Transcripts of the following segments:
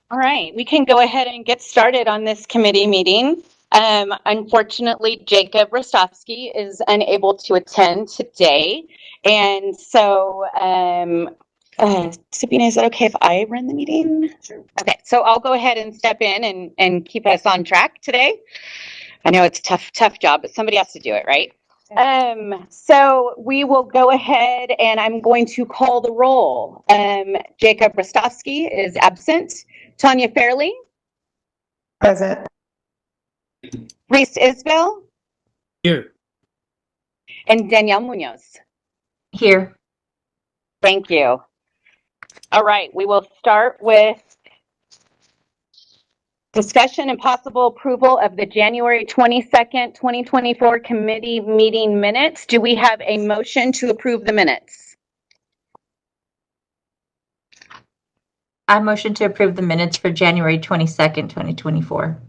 All right, we can go ahead and get started on this committee meeting. Unfortunately, Jacob Rostovsky is unable to attend today. And so, Sabina, is it okay if I run the meeting? Sure. Okay, so I'll go ahead and step in and keep us on track today. I know it's a tough job, but somebody has to do it, right? So we will go ahead and I'm going to call the roll. Jacob Rostovsky is absent. Tanya Fairley, Present. Reese Isbell, Here. and Danielle Munoz. Here. Thank you. All right, we will start with discussion and possible approval of the January 22nd, 2024 committee meeting minutes. Do we have a motion to approve the minutes? I motion to approve the minutes for January 22nd, 2024.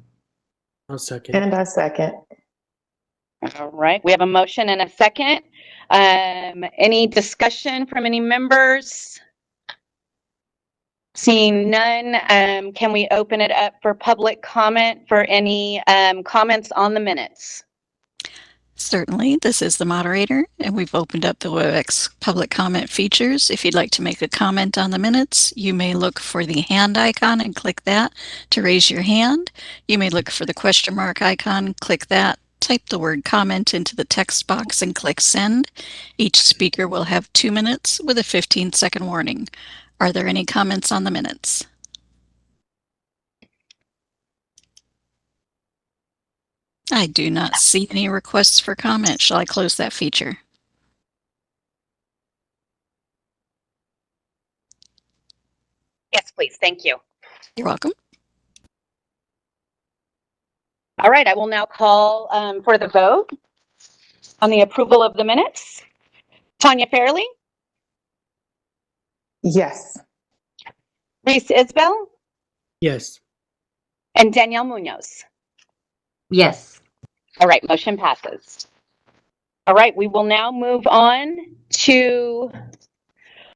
I'll second. And I second. All right, we have a motion and a second. Any discussion from any members? Seeing none, can we open it up for public comment for any comments on the minutes? Certainly, this is the moderator, and we've opened up the WebEx public comment features. If you'd like to make a comment on the minutes, you may look for the hand icon and click that to raise your hand. You may look for the question mark icon, click that, type the word comment into the text box and click send. Each speaker will have 2 minutes with a 15-second warning. Are there any comments on the minutes? I do not see any requests for comment. Shall I close that feature? Yes, please. Thank you. You're welcome. All right, I will now call for the vote on the approval of the minutes. Tanya Fairley, Yes. Reese Isbell, Yes. and Danielle Munoz. Yes. All right, motion passes. All right, we will now move on to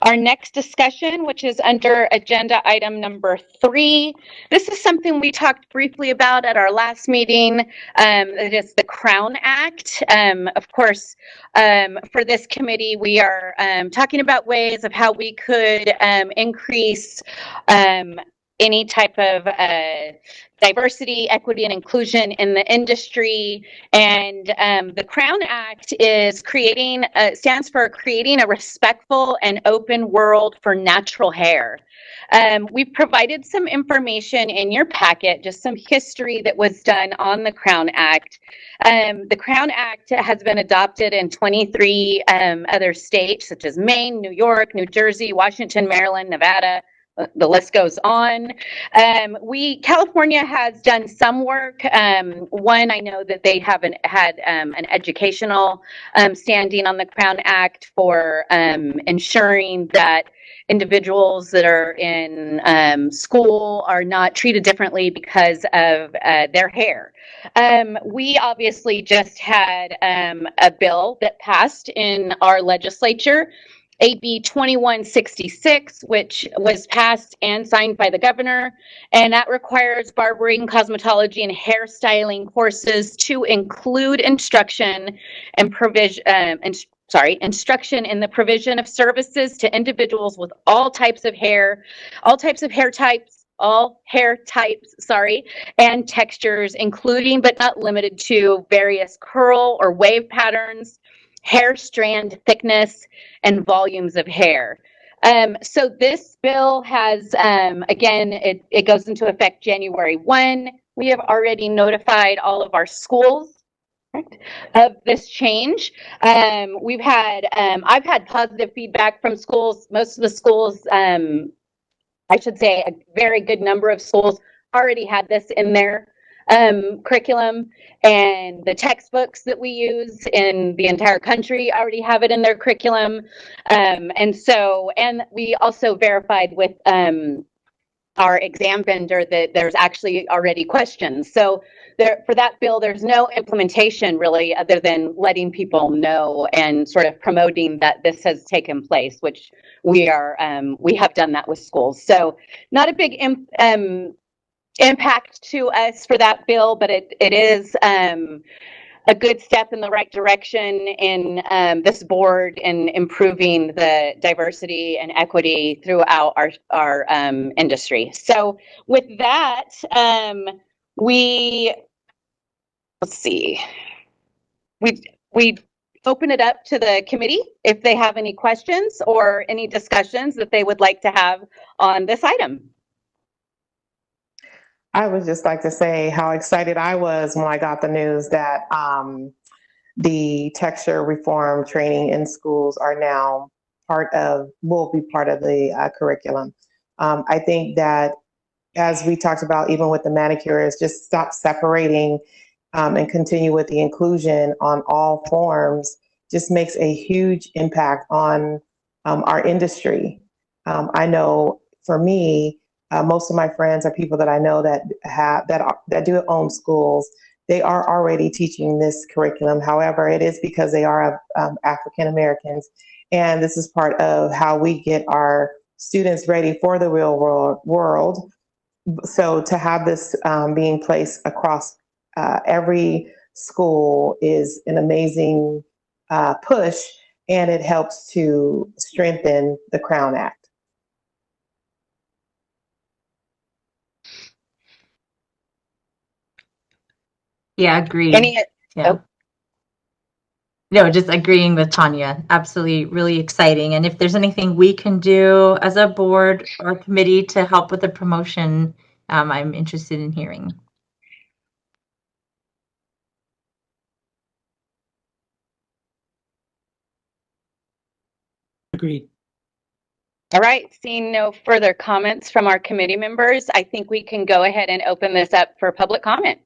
our next discussion, which is under agenda item number 3. This is something we talked briefly about at our last meeting. It is the Crown Act. Of course, for this committee, we are talking about ways of how we could increase any type of diversity, equity, and inclusion in the industry. And the Crown Act is stands for creating a respectful and open world for natural hair. We've provided some information in your packet, just some history that was done on the Crown Act. The Crown Act has been adopted in 23 other states, such as Maine, New York, New Jersey, Washington, Maryland, Nevada. The list goes on. California has done some work. One, I know that they haven't had an educational standing on the Crown Act for ensuring that individuals that are in school are not treated differently because of their hair. We obviously just had a bill that passed in our legislature, AB 2166, which was passed and signed by the governor, and that requires barbering, cosmetology, and hairstyling courses to include instruction and instruction in the provision of services to individuals with all hair types, and textures, including but not limited to various curl or wave patterns, hair strand thickness, and volumes of hair. So this bill has, again, it goes into effect January 1. We have already notified all of our schools of this change. I've had positive feedback from schools. Most of the schools, I should say a very good number of schools already had this in their curriculum, and the textbooks that we use in the entire country already have it in their curriculum. And we also verified with our exam vendor that there's actually already questions. So there, for that bill, there's no implementation really other than letting people know and sort of promoting that this has taken place, which we have done that with schools. So not a big impact to us for that bill, but it is a good step in the right direction in this board in improving the diversity and equity throughout our industry. So with that, we let's see, we open it up to the committee if they have any questions or any discussions that they would like to have on this item. I would just like to say how excited I was when I got the news that the texture reform training in schools are now will be part of the curriculum. I think that, as we talked about, even with the manicurists, just stop separating and continue with the inclusion on all forms just makes a huge impact on our industry. I know for me, most of my friends are people that I know that do own schools. They are already teaching this curriculum. However, it is because they are African Americans, and this is part of how we get our students ready for the real world. So to have this being placed across every school is an amazing push, and it helps to strengthen the Crown Act. Yeah, agreed. Yeah. Oh. No, just agreeing with Tanya. Absolutely, really exciting. And if there's anything we can do as a board or committee to help with the promotion, I'm interested in hearing. Agreed. All right, seeing no further comments from our committee members, I think we can go ahead and open this up for public comment.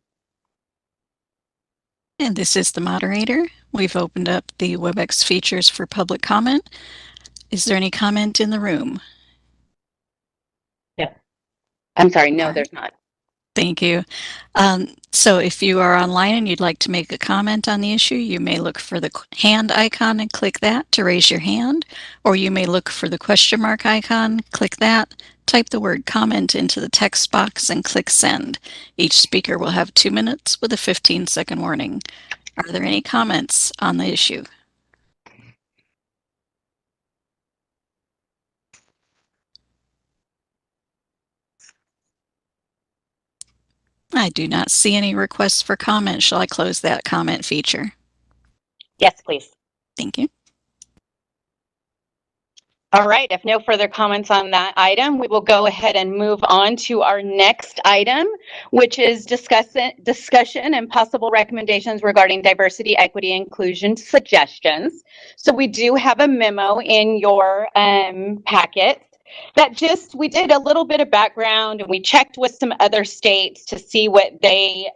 And this is the moderator. We've opened up the WebEx features for public comment. Is there any comment in the room? Yeah. I'm sorry, no, there's not. Thank you. So if you are online and you'd like to make a comment on the issue, you may look for the hand icon and click that to raise your hand, or you may look for the question mark icon, click that, type the word comment into the text box and click send. Each speaker will have 2 minutes with a 15-second warning. Are there any comments on the issue? I do not see any requests for comment. Shall I close that comment feature? Yes, please. Thank you. All right, if no further comments on that item, we will go ahead and move on to our next item, which is discussion and possible recommendations regarding diversity, equity, inclusion suggestions. So we do have a memo in your packet that we did a little bit of background, and we checked with some other states to see what they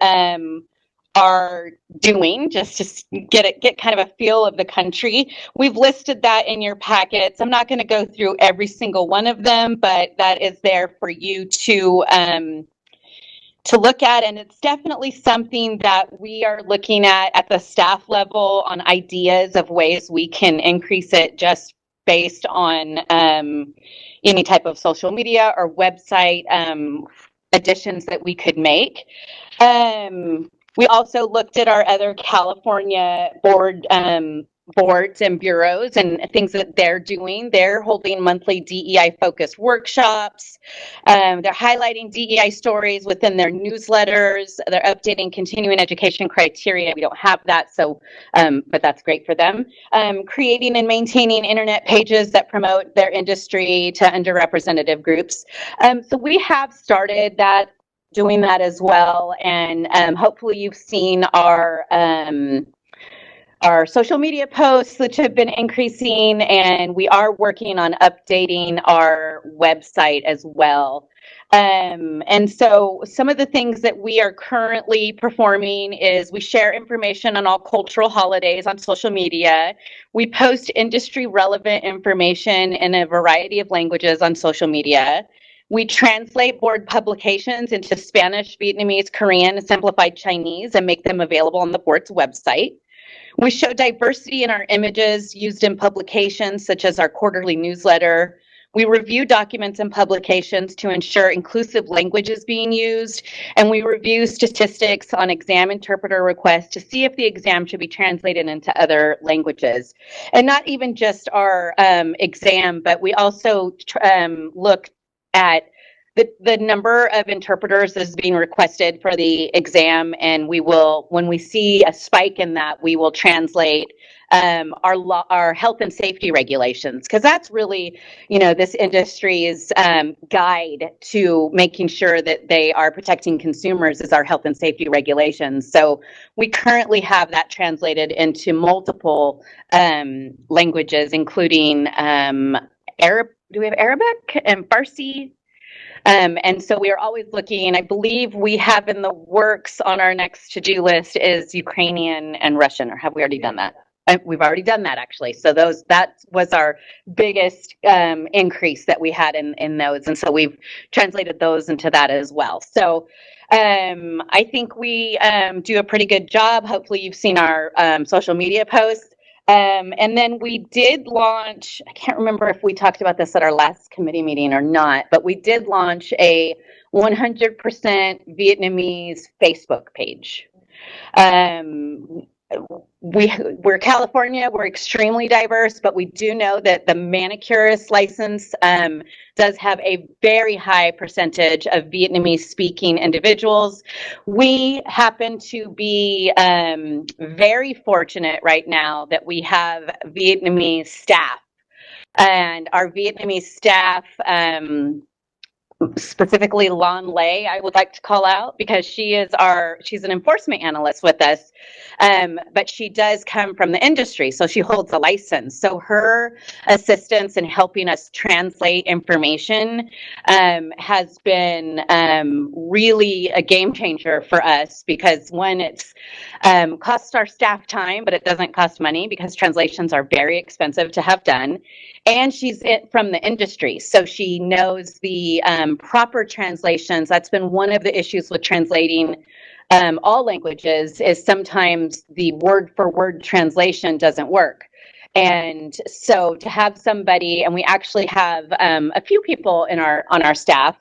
are doing, just to get kind of a feel of the country. We've listed that in your packets. I'm not going to go through every single one of them, but that is there for you to look at, and it's definitely something that we are looking at the staff level on ideas of ways we can increase it, just based on any type of social media or website additions that we could make. We also looked at our other California boards and bureaus and things that they're doing. They're holding monthly DEI focused workshops. They're highlighting DEI stories within their newsletters. They're updating continuing education criteria. We don't have that, so but that's great for them. Creating and maintaining internet pages that promote their industry to underrepresented groups. So we have started doing that as well, and hopefully you've seen our social media posts, which have been increasing, and we are working on updating our website as well. And so some of the things that we are currently performing is we share information on all cultural holidays on social media. We post industry relevant information in a variety of languages on social media. We translate board publications into Spanish, Vietnamese, Korean, and simplified Chinese and make them available on the board's website. We show diversity in our images used in publications such as our quarterly newsletter. We review documents and publications to ensure inclusive language is being used, and we review statistics on exam interpreter requests to see if the exam should be translated into other languages. And not even just our exam, but we also look at the number of interpreters that is being requested for the exam, and we will, when we see a spike in that, we will translate our health and safety regulations, because that's really, this industry's guide to making sure that they are protecting consumers is our health and safety regulations. So we currently have that translated into multiple languages, including Arab. Do we have Arabic and Farsi? And so we are always looking. I believe we have in the works on our next to-do list is Ukrainian and Russian, or have we already done that? We've already done that, actually. So that was our biggest increase that we had in those. And so we've translated those into that as well. So I think we do a pretty good job. Hopefully you've seen our social media posts. And then we did launch, I can't remember if we talked about this at our last committee meeting or not, but we did launch a 100% Vietnamese Facebook page. We're California, we're extremely diverse, but we do know that the manicurist license does have a very high percentage of Vietnamese speaking individuals. We happen to be very fortunate right now that we have Vietnamese staff, and our Vietnamese staff, specifically Lon Lay, I would like to call out, because she's an enforcement analyst with us, but she does come from the industry, so she holds a license. So her assistance in helping us translate information has been really a game changer for us, because one, it's costs our staff time, but it doesn't cost money because translations are very expensive to have done. And she's from the industry, so she knows the proper translations. That's been one of the issues with translating all languages, is sometimes the word-for-word translation doesn't work. And so to have somebody, and we actually have a few people on our staff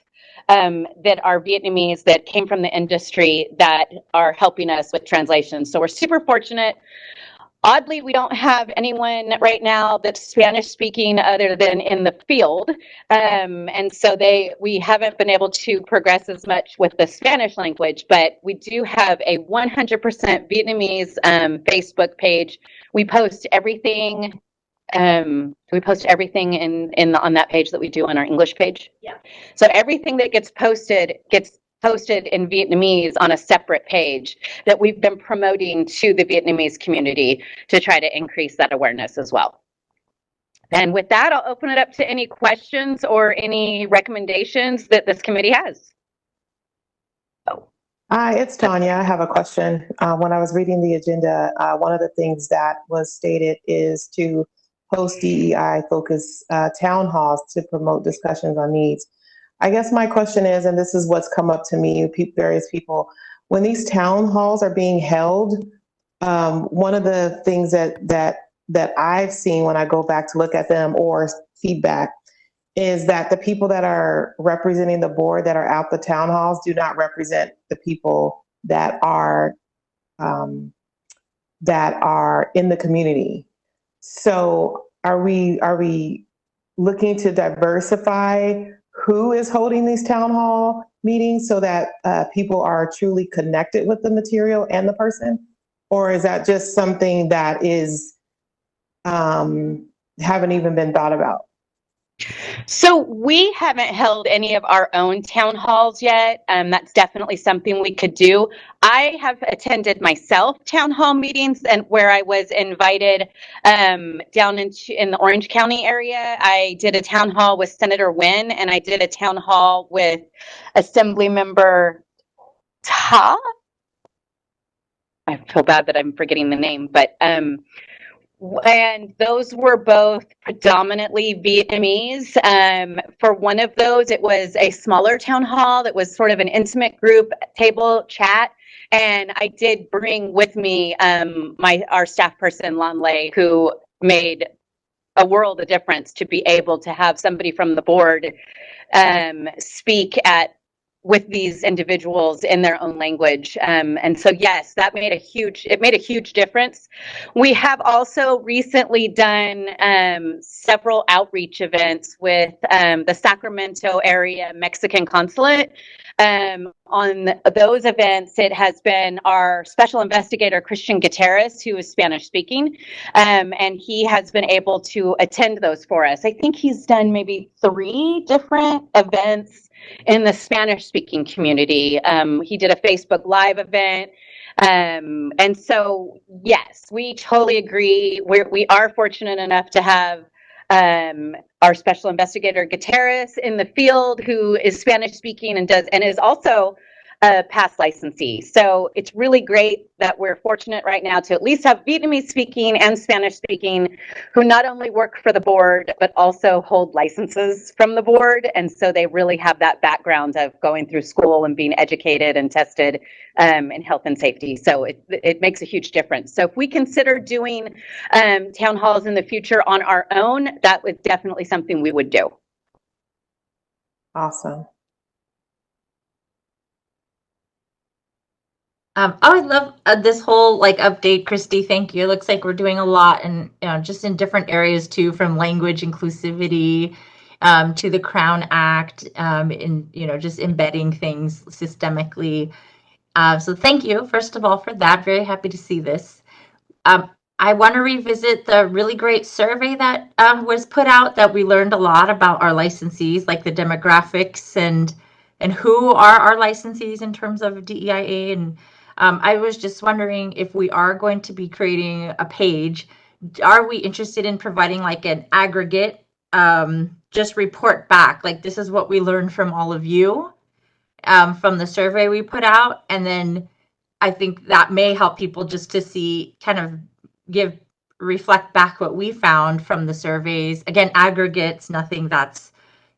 that are Vietnamese that came from the industry that are helping us with translations. So we're super fortunate. Oddly, we don't have anyone right now that's Spanish speaking other than in the field. And so we haven't been able to progress as much with the Spanish language, but we do have a 100% Vietnamese Facebook page. We post everything. We post everything on that page that we do on our English page. Yeah. So everything that gets posted in Vietnamese on a separate page that we've been promoting to the Vietnamese community to try to increase that awareness as well. And with that, I'll open it up to any questions or any recommendations that this committee has. Hi, it's Tanya. I have a question. When I was reading the agenda, one of the things that was stated is to host DEI-focused town halls to promote discussions on needs. I guess my question is, and this is what's come up to me, various people, when these town halls are being held, one of the things that I've seen when I go back to look at them or feedback is that the people that are representing the board that are out the town halls do not represent the people that are in the community. So are we looking to diversify who is holding these town hall meetings so that people are truly connected with the material and the person? Or is that just something that is haven't even been thought about? So we haven't held any of our own town halls yet. That's definitely something we could do. I have attended myself town hall meetings, and where I was invited down in the Orange County area. I did a town hall with Senator Wynn, and I did a town hall with Assembly Member Ta. I feel bad that I'm forgetting the name, but And those were both predominantly Vietnamese. For one of those, it was a smaller town hall that was sort of an intimate group table chat. And I did bring with me our staff person, Lan Lei, who made a world of difference to be able to have somebody from the board speak with these individuals in their own language. And so, yes, it made a huge difference. We have also recently done several outreach events with the Sacramento area Mexican consulate. On those events, it has been our special investigator, Christian Gutierrez, who is Spanish speaking, and he has been able to attend those for us. I think he's done maybe 3 different events in the Spanish speaking community. He did a Facebook Live event. And so, yes, we totally agree. We are fortunate enough to have our special investigator Gutierrez in the field, who is Spanish speaking and is also a past licensee. So it's really great that we're fortunate right now to at least have Vietnamese speaking and Spanish speaking who not only work for the board, but also hold licenses from the board. And so they really have that background of going through school and being educated and tested in health and safety. So it makes a huge difference. So if we consider doing town halls in the future on our own, that was definitely something we would do. Awesome. I love this whole update, Christy. Thank you. It looks like we're doing a lot, and just in different areas too, from language inclusivity to the Crown Act, in just embedding things systemically. So thank you, first of all, for that. Very happy to see this. I want to revisit the really great survey that was put out, that we learned a lot about our licensees, like the demographics and who are our licensees in terms of DEIA. And I was just wondering if we are going to be creating a page, are we interested in providing an aggregate, just report back, this is what we learned from all of you from the survey we put out. And then I think that may help people just to see, kind of reflect back what we found from the surveys. Again, aggregates, nothing that's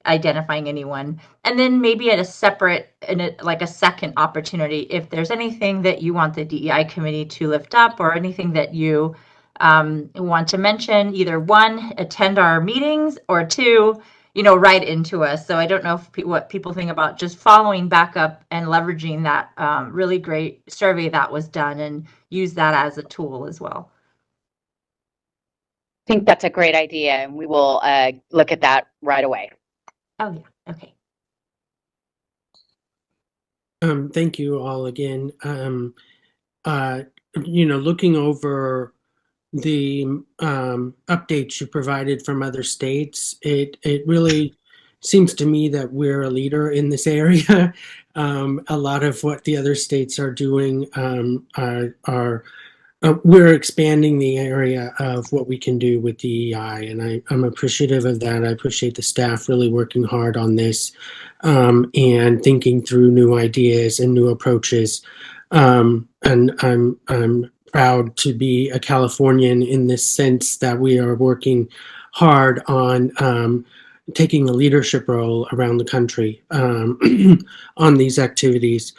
identifying anyone. And then maybe at a separate, a second opportunity, if there's anything that you want the DEI committee to lift up, or anything that you want to mention, either 1, attend our meetings, or 2, write into us. So I don't know what people think about just following back up and leveraging that really great survey that was done, and use that as a tool as well. I think that's a great idea, and we will look at that right away. Oh, yeah. Okay. Thank you all again. Looking over the updates you provided from other states, it really seems to me that we're a leader in this area. A lot of what the other states are doing we're expanding the area of what we can do with DEI, and I'm appreciative of that. I appreciate the staff really working hard on this and thinking through new ideas and new approaches. And I'm proud to be a Californian in this sense that we are working hard on taking a leadership role around the country on these activities.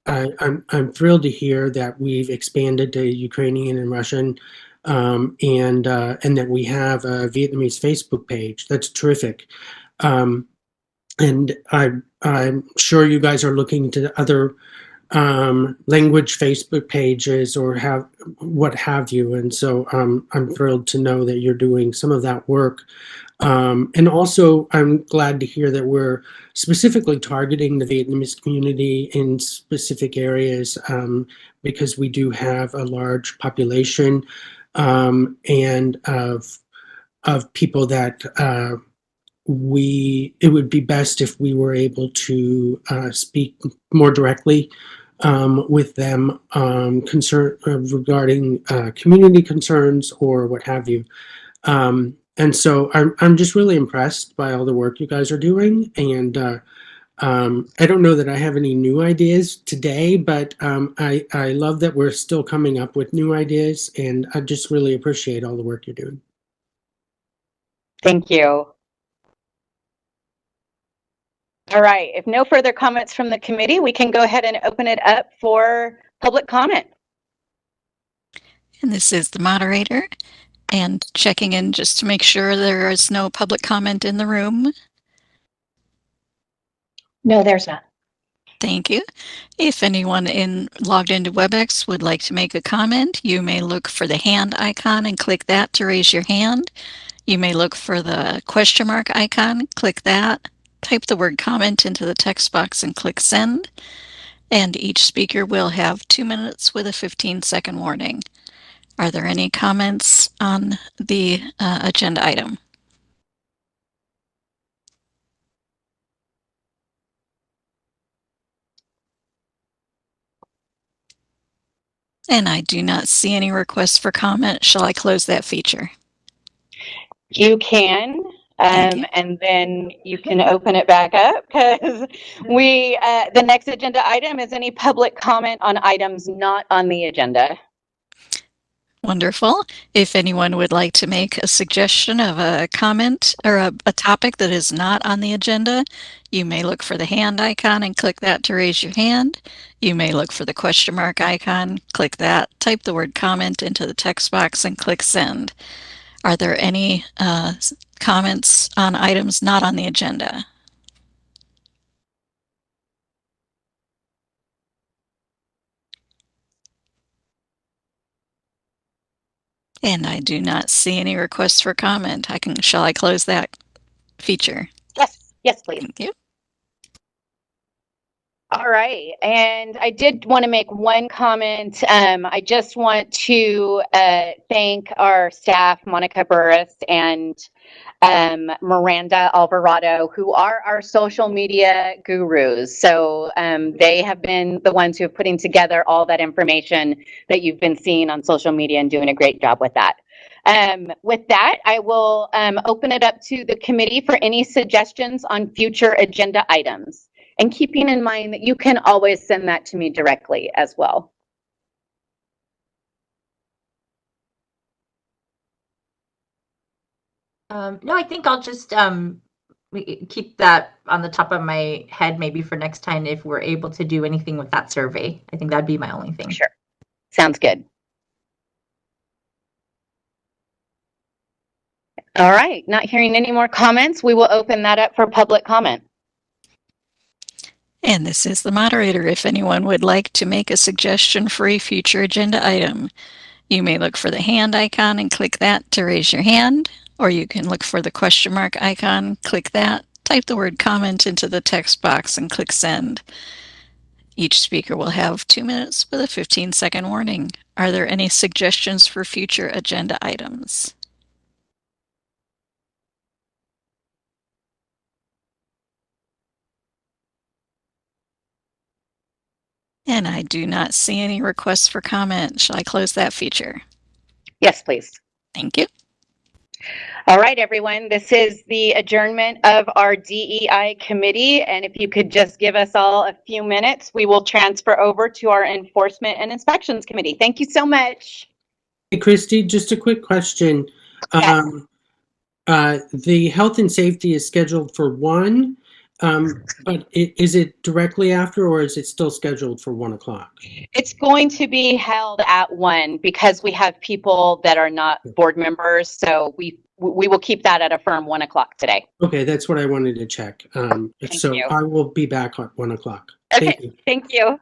I'm thrilled to hear that we've expanded to Ukrainian and Russian, and that we have a Vietnamese Facebook page. That's terrific. And I'm sure you guys are looking to other language Facebook pages or what have you. And so I'm thrilled to know that you're doing some of that work. And also, I'm glad to hear that we're specifically targeting the Vietnamese community in specific areas, because we do have a large population and of people that it would be best if we were able to speak more directly with them regarding community concerns or what have you. And so I'm just really impressed by all the work you guys are doing, and I don't know that I have any new ideas today, but I love that we're still coming up with new ideas, and I just really appreciate all the work you're doing. Thank you. All right, if no further comments from the committee, we can go ahead and open it up for public comment. And this is the moderator, and checking in just to make sure there is no public comment in the room. No, there's not. Thank you. If anyone logged into WebEx would like to make a comment, you may look for the hand icon and click that to raise your hand. You may look for the question mark icon, click that, type the word comment into the text box and click send. And each speaker will have 2 minutes with a 15-second warning. Are there any comments on the agenda item? And I do not see any requests for comment. Shall I close that feature? You can, Thank you. and then you can open it back up because the next agenda item is any public comment on items not on the agenda. Wonderful. If anyone would like to make a suggestion of a comment or a topic that is not on the agenda, you may look for the hand icon and click that to raise your hand. You may look for the question mark icon, click that, type the word comment into the text box and click send. Are there any comments on items not on the agenda? And I do not see any requests for comment. Shall I close that feature? Yes, please. Thank you. All right, and I did want to make one comment. I just want to thank our staff, Monica Burris and Miranda Alvarado, who are our social media gurus. So they have been the ones who are putting together all that information that you've been seeing on social media and doing a great job with that. With that, I will open it up to the committee for any suggestions on future agenda items. And keeping in mind that you can always send that to me directly as well. No, I think I'll just keep that on the top of my head maybe for next time if we're able to do anything with that survey. I think that'd be my only thing. Sure. Sounds good. All right, not hearing any more comments, we will open that up for public comment. And this is the moderator. If anyone would like to make a suggestion for a future agenda item, you may look for the hand icon and click that to raise your hand, or you can look for the question mark icon, click that, type the word comment into the text box and click send. Each speaker will have 2 minutes with a 15-second warning. Are there any suggestions for future agenda items? And I do not see any requests for comment. Shall I close that feature? Yes, please. Thank you. All right, everyone, this is the adjournment of our DEI committee. And if you could just give us all a few minutes, we will transfer over to our enforcement and inspections committee. Thank you so much. Hey, Christy, just a quick question. Yes. The health and safety is scheduled for 1, but is it directly after, or is it still scheduled for 1 o'clock? It's going to be held at 1 because we have people that are not board members. So we will keep that at a firm 1 o'clock today. Okay, that's what I wanted to check. So you. I will be back at 1 o'clock. Okay, Thank you. Thank you.